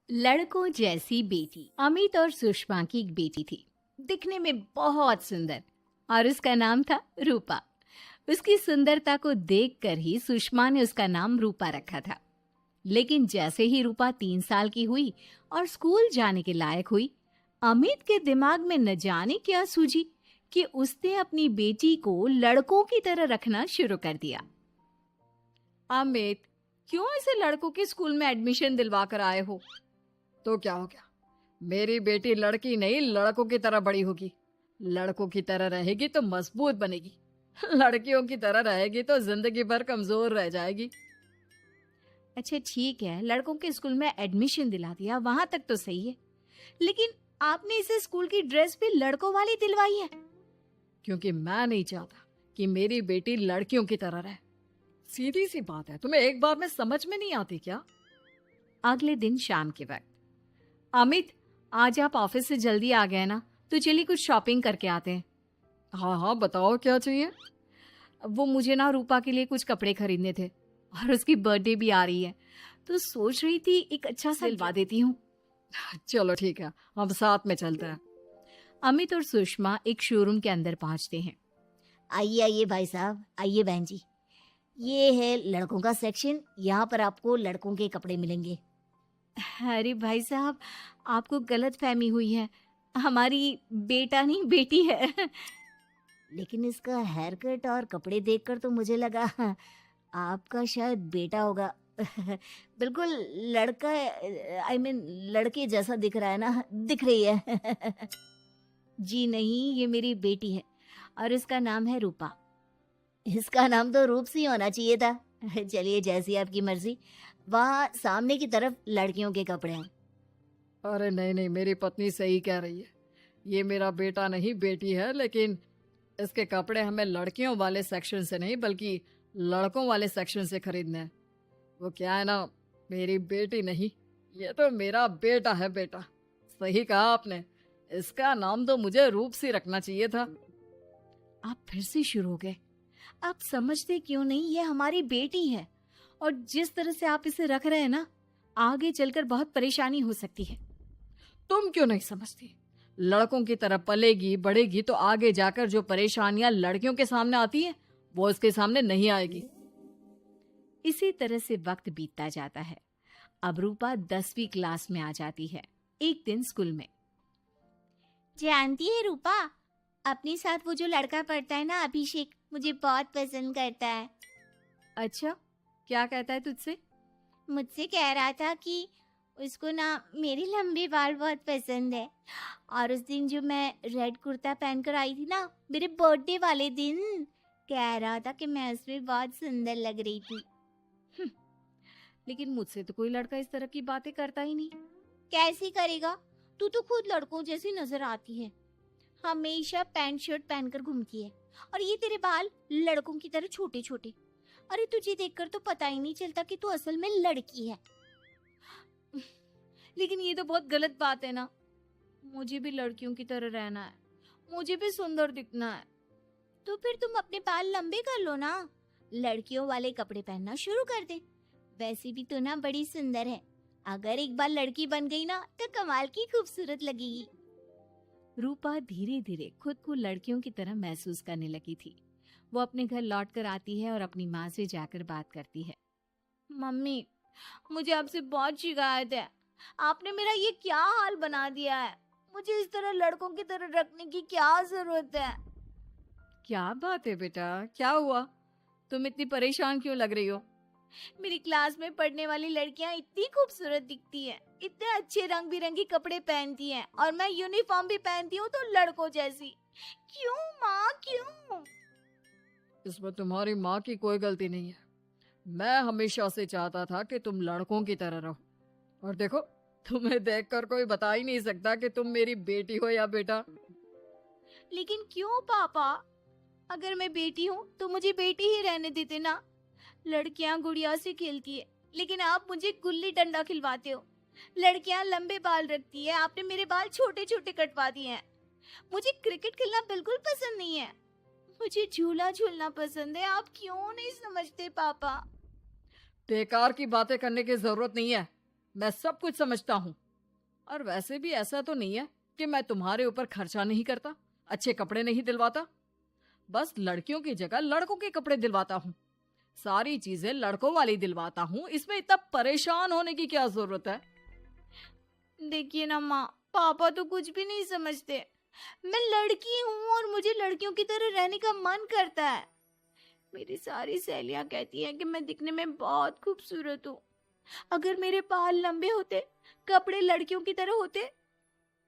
लड़कों जैसी बेटी। अमित और सुषमा की एक बेटी थी, दिखने में बहुत सुंदर, और उसका नाम था रूपा। उसकी सुंदरता को देखकर ही सुषमा ने उसका नाम रूपा रखा था। लेकिन जैसे ही रूपा 3 साल की हुई और स्कूल जाने के लायक हुई, अमित के दिमाग में न जाने क्या सूझी कि उसने अपनी बेटी को लड़कों की तरह रखना शुरू कर दिया। अमित, क्यों ऐसे लड़कों के स्कूल में एडमिशन दिलवा कर आए हो? तो क्या हो गया? मेरी बेटी लड़की नहीं लड़कों की तरह बड़ी होगी। लड़कों की तरह रहेगी तो मजबूत बनेगी। लड़कियों की तरह रहेगी तो जिंदगी भर कमजोर रह जाएगी। अच्छा ठीक है, लड़कों के स्कूल में एडमिशन दिला दिया, वहां तक तो सही है। लेकिन आपने इसे स्कूल की ड्रेस भी लड़कों वाली दिलवाई है। क्योंकि मैं नहीं चाहता कि मेरी बेटी लड़कियों की तरह रहे। सीधी सी बात है, तुम्हें एक बार में समझ में नहीं आती क्या? अगले दिन शाम के वक्त, अमित, आज आप ऑफिस से जल्दी आ गए ना, तो चलिए कुछ शॉपिंग करके आते हैं। हाँ हाँ, बताओ क्या चाहिए। वो मुझे ना रूपा के लिए कुछ कपड़े खरीदने थे, और उसकी बर्थडे भी आ रही है, तो सोच रही थी एक अच्छा सा दिलवा देती हूँ। चलो ठीक है, हम साथ में चलते हैं। अमित और सुषमा एक शोरूम के अंदर पहुंचते हैं। आइए आइए भाई साहब, आइए बहन जी। ये है लड़कों का सेक्शन, यहाँ पर आपको लड़कों के कपड़े मिलेंगे। अरे भाई साहब, आपको गलत फहमी हुई है, हमारी बेटा नहीं बेटी है। लेकिन इसका हेयर कट और कपड़े देखकर तो मुझे लगा आपका शायद बेटा होगा। बिल्कुल लड़का, आई मीन लड़के जैसा दिख रहा है ना, दिख रही है। जी नहीं, ये मेरी बेटी है और इसका नाम है रूपा। इसका नाम तो रूप सी होना चाहिए था। चलिए जैसी आपकी मर्जी। वहाँ सामने की तरफ लड़कियों के कपड़े हैं। अरे नहीं नहीं, मेरी पत्नी सही कह रही है। ये मेरा बेटा नहीं बेटी है, लेकिन इसके कपड़े हमें लड़कियों वाले सेक्शन से नहीं बल्कि लड़कों वाले सेक्शन से खरीदने हैं। वो क्या है ना, मेरी बेटी नहीं, ये तो मेरा बेटा है। बेटा, सही कहा आपने। इसका नाम तो मुझे रूप सी रखना चाहिए था। आप फिर से शुरू हो गए। आप समझते क्यों नहीं, ये हमारी बेटी है, और जिस तरह से आप इसे रख रहे हैं ना, आगे चलकर बहुत परेशानी हो सकती है। तुम क्यों नहीं समझती? लड़कों की तरह पलेगी बढ़ेगी तो आगे जाकर जो परेशानियां लड़कियों के सामने आती हैं वो इसके सामने नहीं आएगी। इसी तरह से वक्त बीतता जाता है। अब रूपा 10वीं क्लास में आ जाती है। एक दिन स्कूल में, जानती है रूपा, अपने साथ वो जो लड़का पढ़ता है ना, अभिषेक, मुझे बहुत पसंद करता है। अच्छा, क्या कहता है तुझसे? मुझसे कह रहा था कि उसको ना मेरे लंबे बाल बहुत पसंद है, और उस दिन जो मैं रेड कुर्ता पहनकर आई थी ना, मेरे बर्थडे वाले दिन, कह रहा था कि मैं उसमें बहुत सुंदर लग रही थी। लेकिन मुझसे तो कोई लड़का इस तरह की बातें करता ही नहीं। कैसे करेगा? तू तो खुद लड़कों जैसी नजर आती है, हमेशा पैंट शर्ट पहनकर घूमती है, और ये तेरे बाल लड़कों की तरह छोटे छोटे। अरे तुझे देखकर तो पता ही नहीं चलता कि तू असल में लड़की है। लेकिन ये तो बहुत गलत बात है ना। मुझे भी लड़कियों की तरह रहना है, मुझे भी सुंदर दिखना है। तो फिर तुम अपने बाल लंबे कर लो ना, लड़कियों वाले कपड़े पहनना शुरू कर दे। वैसे भी तो ना बड़ी सुंदर है, अगर एक बार लड़की बन गई ना तो कमाल की खूबसूरत लगेगी। रूपा धीरे धीरे खुद को लड़कियों की तरह महसूस करने लगी थी। वो अपने घर लौटकर आती है और अपनी माँ से जाकर बात करती है। मम्मी, मुझे आपसे बहुत शिकायत है, आपने मेरा ये क्या हाल बना दिया है। मुझे इस तरह लड़कों की तरह रखने की क्या जरूरत है? क्या बात है बेटा, क्या हुआ? तुम इतनी परेशान क्यों लग रही हो? मेरी क्लास में पढ़ने वाली लड़कियां इतनी खूबसूरत दिखती हैं, इतने अच्छे रंग बिरंगी कपड़े पहनती हैं, और मैं यूनिफॉर्म भी पहनती हूँ तो लड़कों जैसी। क्यों माँ, क्यों? इसमें तुम्हारी माँ की कोई गलती नहीं है। मैं हमेशा से चाहता था कि तुम लड़कों की तरह रहो, और देखो, तुम्हें देखकर कोई बता ही नहीं सकता कि तुम मेरी बेटी हो या बेटा। लेकिन क्यों पापा? अगर मैं बेटी हूँ तो मुझे बेटी ही रहने देते ना। लड़कियां गुड़िया से खेलती है, लेकिन आप मुझे गुल्ली डंडा खिलवाते हो। लड़कियां लंबे बाल रखती है, आपने मेरे बाल छोटे छोटे कटवा दिए हैं। मुझे क्रिकेट खेलना बिल्कुल पसंद नहीं है, मुझे झूला झूलना पसंद है। आप क्यों नहीं समझते पापा? बेकार की बातें करने की जरूरत नहीं है। मैं सब कुछ समझता हूँ। और वैसे भी ऐसा तो नहीं है कि मैं तुम्हारे ऊपर खर्चा नहीं करता, अच्छे कपड़े नहीं दिलवाता। बस लड़कियों की जगह लड़कों के कपड़े दिलवाता हूँ, सारी चीजें लड़कों वाली दिलवाता हूँ। इसमें इतना परेशान होने की क्या जरूरत है? देखिए ना माँ, पापा तो कुछ भी नहीं समझते। मैं लड़की हूँ और मुझे लड़कियों की तरह रहने का मन करता है। मेरी सारी सहेलियां कहती हैं कि मैं दिखने में बहुत खूबसूरत हूँ। अगर मेरे बाल लंबे होते, कपड़े लड़कियों की तरह होते,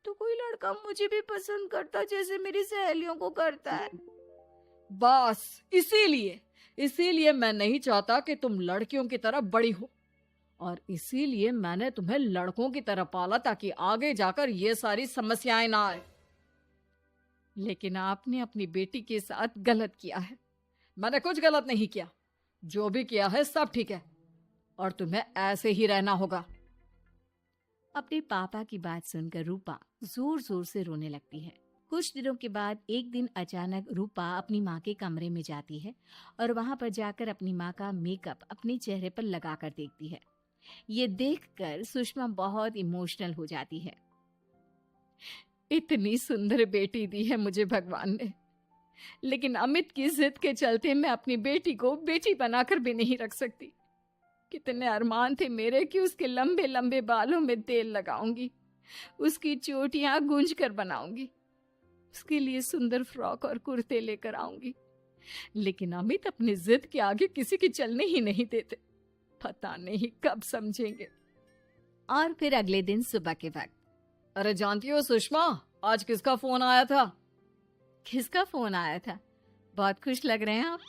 तो कोई लड़का मुझे भी पसंद करता जैसे मेरी सहेलियों को करता है। बस इसीलिए मैं नहीं चाहता कि तुम लड़कियों की तरह बड़ी हो, और इसीलिए मैंने तुम्हें लड़कों की तरह पाला ताकि आगे जाकर ये सारी समस्याएं ना आए। लेकिन आपने अपनी बेटी के साथ गलत किया है। मैंने कुछ गलत नहीं किया, जो भी किया है सब ठीक है, और तुम्हें ऐसे ही रहना होगा। अपने पापा की बात सुनकर रूपा जोर जोर से रोने लगती है। कुछ दिनों के बाद एक दिन अचानक रूपा अपनी माँ के कमरे में जाती है और वहां पर जाकर अपनी माँ का मेकअप अपने चेहरे पर लगाकर देखती है। ये देखकर सुषमा बहुत इमोशनल हो जाती है। इतनी सुंदर बेटी दी है मुझे भगवान ने, लेकिन अमित की जिद के चलते मैं अपनी बेटी को बेटी बनाकर भी नहीं रख सकती। कितने अरमान थे मेरे कि उसके लंबे लंबे बालों में तेल लगाऊंगी, उसकी चोटियां गूंज कर बनाऊंगी, उसके लिए सुंदर फ्रॉक और कुर्ते लेकर आऊंगी। लेकिन अमित अपनी जिद के आगे किसी की चलने ही नहीं देते। पता नहीं कब समझेंगे। और फिर अगले दिन सुबह के वक्त। अरे जानती हो सुषमा, आज किसका फोन आया था? किसका फोन आया था? बहुत खुश लग रहे हैं आप।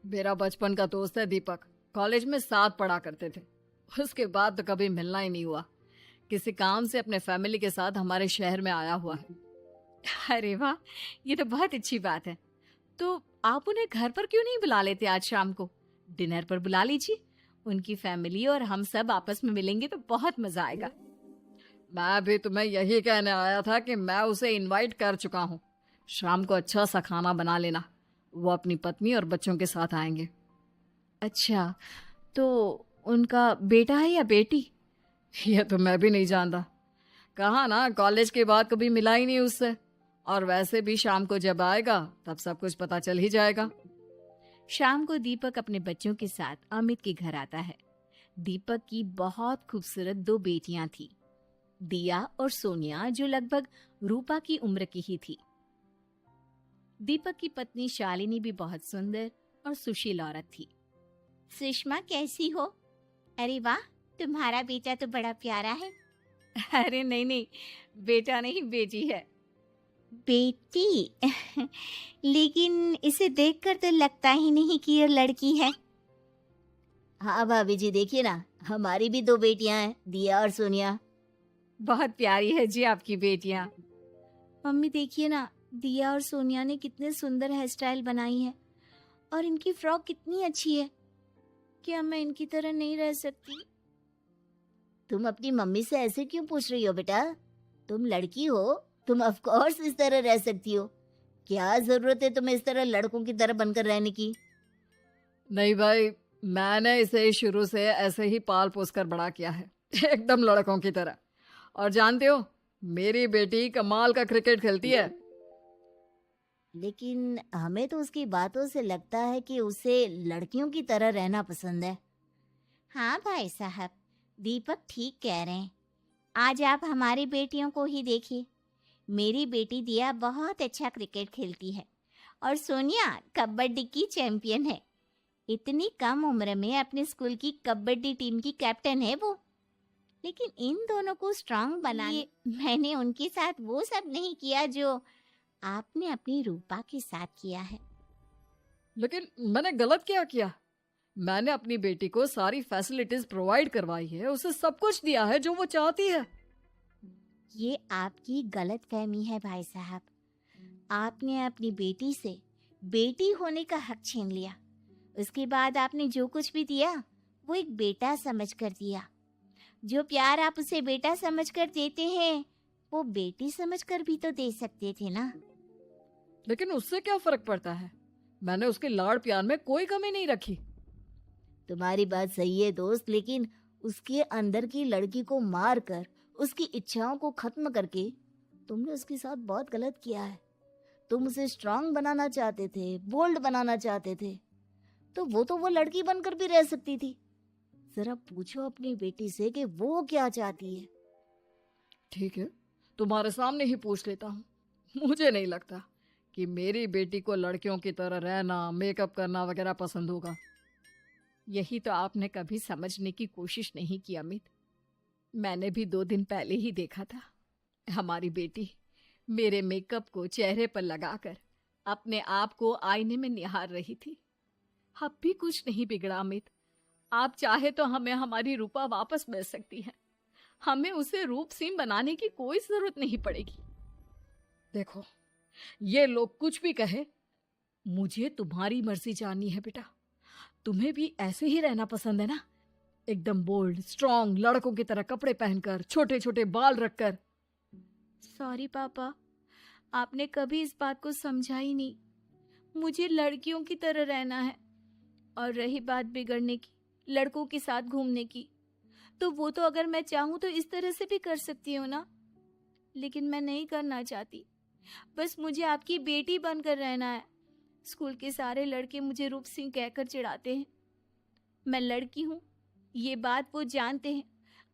मेरा बचपन का दोस्त है दीपक, कॉलेज में साथ पढ़ा करते थे। उसके बाद तो कभी मिलना ही नहीं हुआ। किसी काम से अपने फैमिली के साथ हमारे शहर में आया हुआ है। अरे वाह, ये तो बहुत अच्छी बात है। तो आप उन्हें घर पर क्यों नहीं बुला लेते? आज शाम को डिनर पर बुला लीजिए। उनकी फैमिली और हम सब आपस में मिलेंगे तो बहुत मजा आएगा। मैं भी तुम्हें यही कहने आया था कि मैं उसे इनवाइट कर चुका हूँ। शाम को अच्छा सा खाना बना लेना, वो अपनी पत्नी और बच्चों के साथ आएंगे। अच्छा, तो उनका बेटा है या बेटी? ये तो मैं भी नहीं जानता। कहा ना, कॉलेज के बाद कभी मिला ही नहीं उससे। और वैसे भी शाम को जब आएगा तब सब कुछ पता चल ही जाएगा। शाम को दीपक अपने बच्चों के साथ अमित के घर आता है। दीपक की बहुत खूबसूरत 2 बेटियां थी, दिया और सोनिया, जो लगभग रूपा की उम्र की ही थी। दीपक की पत्नी शालिनी भी बहुत सुंदर और सुशील औरत थी। सुषमा कैसी हो? अरे वाह, तुम्हारा बेटा तो बड़ा प्यारा है। अरे नहीं, बेटा नहीं, बेटी है। बेटी? लेकिन इसे देखकर तो लगता ही नहीं कि ये लड़की है। हाँ भाभी जी, देखिए ना, हमारी भी 2 बेटियां हैं, दिया और सोनिया। बहुत प्यारी है जी आपकी बेटियां। मम्मी देखिए ना, दिया और सोनिया ने कितने सुंदर हेयर स्टाइल बनाई है, और इनकी फ्रॉक कितनी अच्छी है। क्या मैं इनकी तरह नहीं रह सकती? तुम अपनी मम्मी से ऐसे क्यों पूछ रही हो बेटा? तुम लड़की हो, तुम ऑफ कोर्स इस तरह रह सकती हो। क्या जरूरत है तुम्हें इस तरह लड़कों की तरह बनकर रहने की? नहीं भाई, मैंने इसे शुरू से ऐसे ही पाल पोस कर बड़ा किया है, एकदम लड़कों की तरह। और जानते हो, मेरी बेटी कमाल का क्रिकेट खेलती है। लेकिन हमें तो उसकी बातों से लगता है कि उसे लड़कियों की तरह रहना पसंद है। हाँ भाई साहब, दीपक ठीक कह रहे हैं। आज आप हमारी बेटियों को ही देखिए। मेरी बेटी दिया बहुत अच्छा क्रिकेट खेलती है, और सोनिया कबड्डी की चैंपियन है। इतनी कम उम्र में अपने स्कूल की कबड्डी टीम की कैप्टन है वो। लेकिन इन दोनों को स्ट्रांग बनाने मैंने उनके साथ वो सब नहीं किया जो आपने अपनी रूपा के साथ किया है। लेकिन मैंने गलत क्या किया? मैंने अपनी बेटी को सारी फैसिलिटीज प्रोवाइड करवाई है, उसे सब कुछ दिया है जो वो चाहती है। ये आपकी गलत फहमी है भाई साहब। आपने अपनी बेटी से बेटी होने का हक छीन लिया। उसके बाद आपने जो कुछ भी दिया वो एक बेटा समझकर दिया। जो प्यार आप उसे बेटा समझकर देते हैं वो बेटी समझकर भी तो दे सकते थे ना। लेकिन उससे क्या फर्क पड़ता है? मैंने उसके लाड़ प्यार में कोई कमी नहीं रखी। तुम्हारी बात सही है दोस्त, लेकिन उसके अंदर की लड़की को मार कर उसकी इच्छाओं को खत्म करके तुमने उसके साथ बहुत गलत किया है। तुम उसे स्ट्रांग बनाना चाहते थे, बोल्ड बनाना चाहते थे, तो वो लड़की बनकर भी रह सकती थी। जरा पूछो अपनी बेटी से कि वो क्या चाहती है। ठीक है, तुम्हारे सामने ही पूछ लेता हूँ। मुझे नहीं लगता कि मेरी बेटी को लड़कियों की तरह रहना, मेकअप करना वगैरह पसंद होगा। यही तो आपने कभी समझने की कोशिश नहीं की अमित। मैंने भी 2 दिन पहले ही देखा था। हमारी बेटी मेरे मेकअप को चेहरे पर लगाकर अपने आप को आईने में निहार रही थी। अब भी कुछ नहीं बिगड़ा अमित। आप चाहे तो हमें हमारी रूपा वापस मिल सकती है। हमें उसे रूपसीन बनाने की कोई जरूरत नहीं पड़ेगी। देखो, ये लोग कुछ भी कहे, मुझे तुम्हारी मर्जी जाननी है बेटा। तुम्हें भी ऐसे ही रहना पसंद है ना? एकदम बोल्ड, स्ट्रांग, लड़कों की तरह कपड़े पहनकर, छोटे छोटे बाल रखकर। सॉरी पापा, आपने कभी इस बात को समझा ही नहीं। मुझे लड़कियों की तरह रहना है। और रही बात बिगड़ने की, लड़कों के साथ घूमने की, तो वो तो अगर मैं चाहूँ तो इस तरह से भी कर सकती हूँ ना। लेकिन मैं नहीं करना चाहती। बस मुझे आपकी बेटी बनकर रहना है। स्कूल के सारे लड़के मुझे रूप सिंह कहकर चिढ़ाते हैं। मैं लड़की हूँ, ये बात वो जानते हैं,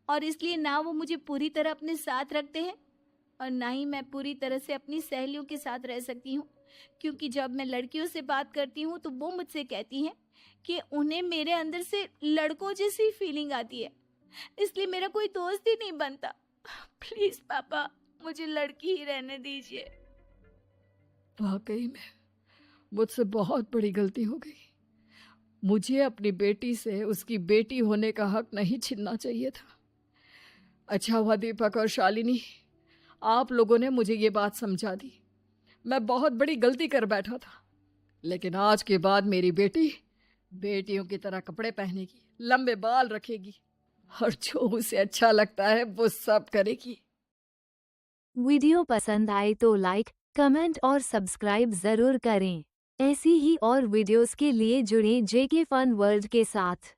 और इसलिए ना वो मुझे पूरी तरह अपने साथ रखते हैं और ना ही मैं पूरी तरह से अपनी सहेलियों के साथ रह सकती हूँ। क्योंकि जब मैं लड़कियों से बात करती हूँ तो वो मुझसे कहती हैं कि उन्हें मेरे अंदर से लड़कों जैसी फीलिंग आती है, इसलिए मेरा कोई दोस्त ही नहीं बनता। प्लीज पापा, मुझे लड़की ही रहने दीजिए। वाकई में मुझसे बहुत बड़ी गलती हो गई। मुझे अपनी बेटी से उसकी बेटी होने का हक नहीं छीनना चाहिए था। अच्छा हुआ दीपक और शालिनी, आप लोगों ने मुझे ये बात समझा दी। मैं बहुत बड़ी गलती कर बैठा था, लेकिन आज के बाद मेरी बेटी बेटियों की तरह कपड़े पहनेगी, लंबे बाल रखेगी और जो उसे अच्छा लगता है वो सब करेगी। वीडियो पसंद आए तो लाइक, कमेंट और सब्सक्राइब जरूर करें। ऐसी ही और वीडियोस के लिए जुड़ें जेके फन वर्ल्ड के साथ।